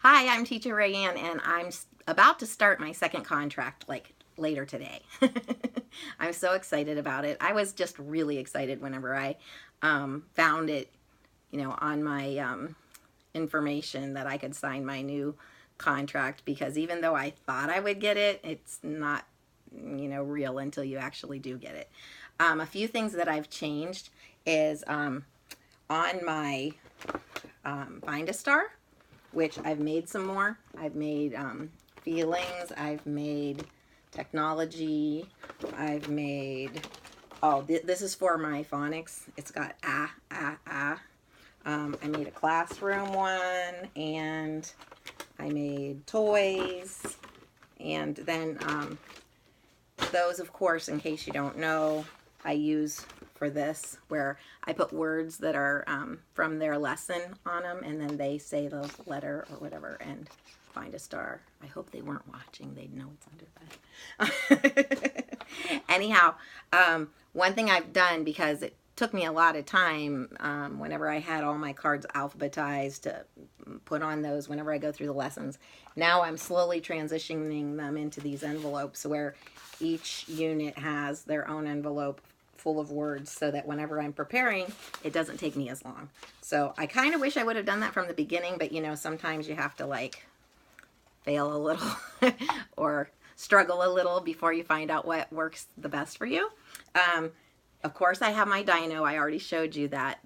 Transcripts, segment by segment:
Hi, I'm Teacher RaeAnn, and I'm about to start my second contract like later today. I'm so excited about it. I was just really excited whenever I found it, on my information that I could sign my new contract, because even though I thought I would get it, it's not, real until you actually do get it. A few things that I've changed is on my Find a Star, which I've made some more. I've made feelings, I've made technology, I've made, this is for my phonics. It's got ah. I made a classroom one, and I made toys, and then those, of course, in case you don't know, I use for this, where I put words that are from their lesson on them, and then they say the letter or whatever and find a star. I hope they weren't watching. They'd know it's under that. Anyhow, one thing I've done, because it took me a lot of time whenever I had all my cards alphabetized to put on those whenever I go through the lessons. Now I'm slowly transitioning them into these envelopes where each unit has their own envelope full of words, so that whenever I'm preparing, it doesn't take me as long. So I kind of wish I would have done that from the beginning, but sometimes you have to like fail a little or struggle a little before you find out what works the best for you. Of course, I have my dino. I already showed you that,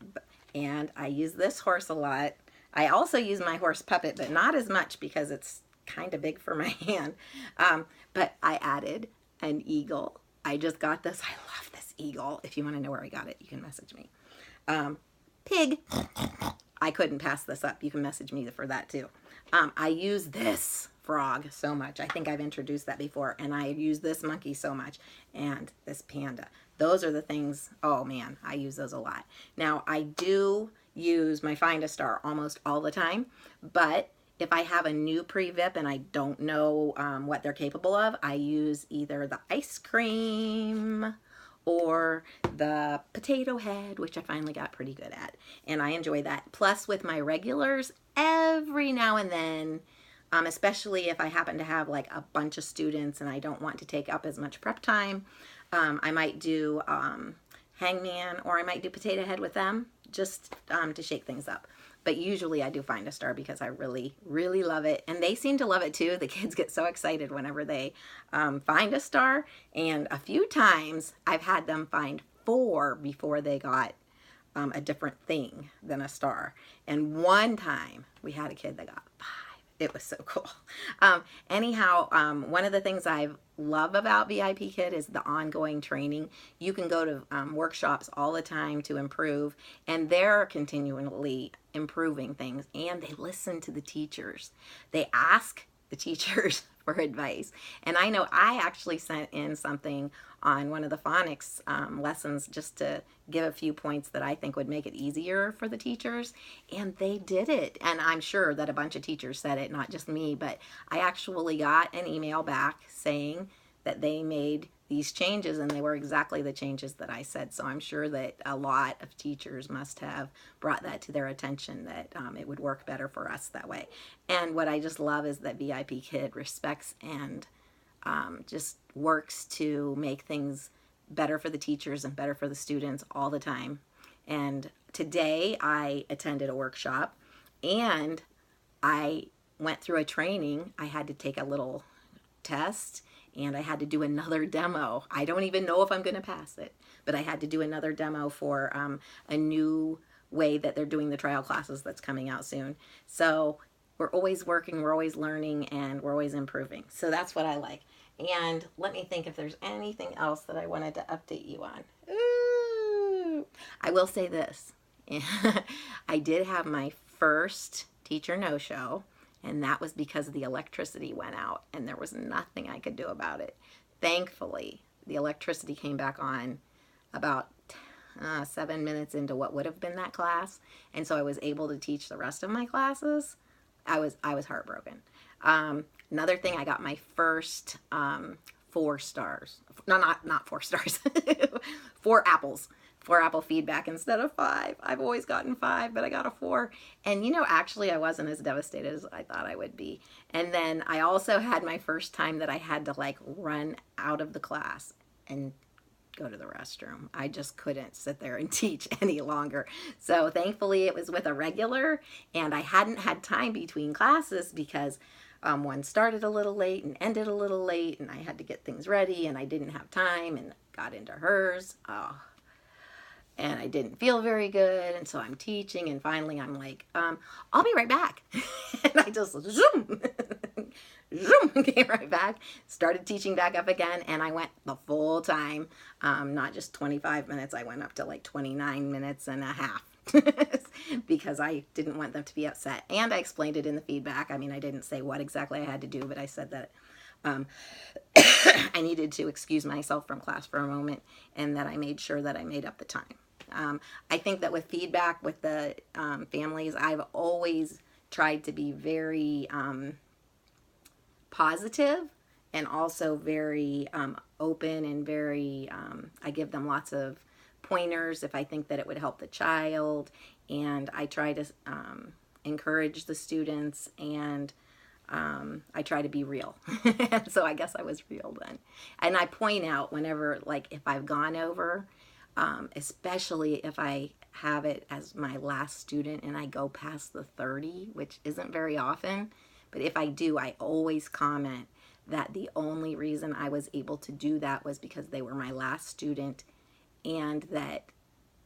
and I use this horse a lot. I also use my horse puppet, but not as much because it's kind of big for my hand. But I added an eagle. I just got this. I love this eagle. If you want to know where I got it, you can message me. Pig. I couldn't pass this up. You can message me for that too. I use this frog so much. I think I've introduced that before. And I use this monkey so much. And this panda. Those are the things, oh man, I use those a lot. Now, I do use my Find a Star almost all the time. But if I have a new pre-VIP and I don't know what they're capable of, I use either the ice cream or the potato head, which I finally got pretty good at. And I enjoy that. Plus, with my regulars, every now and then, especially if I happen to have like a bunch of students and I don't want to take up as much prep time, I might do hangman, or I might do potato head with them, just to shake things up. But usually I do Find a Star because I really, really love it. And they seem to love it too. The kids get so excited whenever they find a star. And a few times I've had them find 4 before they got a different thing than a star. And one time we had a kid that got 5. It was so cool. Anyhow, one of the things I love about VIPKID is the ongoing training. You can go to workshops all the time to improve, and they're continually improving things, and they listen to the teachers. They ask the teachers for advice. And I know I actually sent in something on one of the phonics lessons just to give a few points that I think would make it easier for the teachers, and they did it. And I'm sure that a bunch of teachers said it, not just me, but I actually got an email back saying that they made these changes, and they were exactly the changes that I said. So I'm sure that a lot of teachers must have brought that to their attention, that it would work better for us that way. And what I just love is that VIPKID respects and just works to make things better for the teachers and better for the students all the time. And today I attended a workshop, and I went through a training. I had to take a little test, and I had to do another demo. I don't even know if I'm going to pass it, but I had to do another demo for a new way that they're doing the trial classes that's coming out soon. So we're always working, we're always learning, and we're always improving. So that's what I like. And let me think if there's anything else that I wanted to update you on. Ooh. I will say this. I did have my first teacher no-show, and that was because the electricity went out, and there was nothing I could do about it. Thankfully, the electricity came back on about 7 minutes into what would have been that class, and so I was able to teach the rest of my classes. I was heartbroken. Another thing, I got my first 4 stars. No, not 4 stars. 4 apples. 4 apple feedback instead of 5. I've always gotten 5, but I got a 4. And actually I wasn't as devastated as I thought I would be. And then I also had my first time that I had to like run out of the class and go to the restroom. I just couldn't sit there and teach any longer. So thankfully it was with a regular, and I hadn't had time between classes because one started a little late and ended a little late, and I had to get things ready, and I didn't have time, and got into hers. Oh, and I didn't feel very good, and so I'm teaching, and finally I'm like, I'll be right back. And I just zoom, zoom, came right back, started teaching back up again, and I went the full time, not just 25 minutes, I went up to like 29 minutes and a half. Because I didn't want them to be upset. And I explained it in the feedback. I mean, I didn't say what exactly I had to do, but I said that I needed to excuse myself from class for a moment, and that I made sure that I made up the time. I think that with feedback with the families, I've always tried to be very positive, and also very open, and very, I give them lots of pointers if I think that it would help the child, and I try to encourage the students, and I try to be real. So I guess I was real then. And I point out whenever, like if I've gone over, especially if I have it as my last student and I go past the 30, which isn't very often, but if I do, I always comment that the only reason I was able to do that was because they were my last student, and that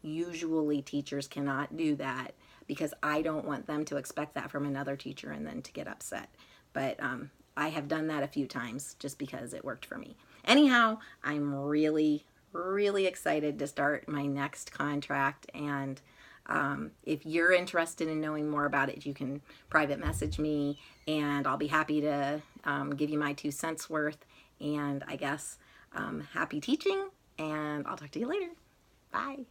usually teachers cannot do that, because I don't want them to expect that from another teacher and then to get upset. But I have done that a few times just because it worked for me. Anyhow, I'm really, really excited to start my next contract, and if you're interested in knowing more about it, you can private message me, and I'll be happy to give you my 2 cents worth. And I guess happy teaching, and I'll talk to you later. Bye.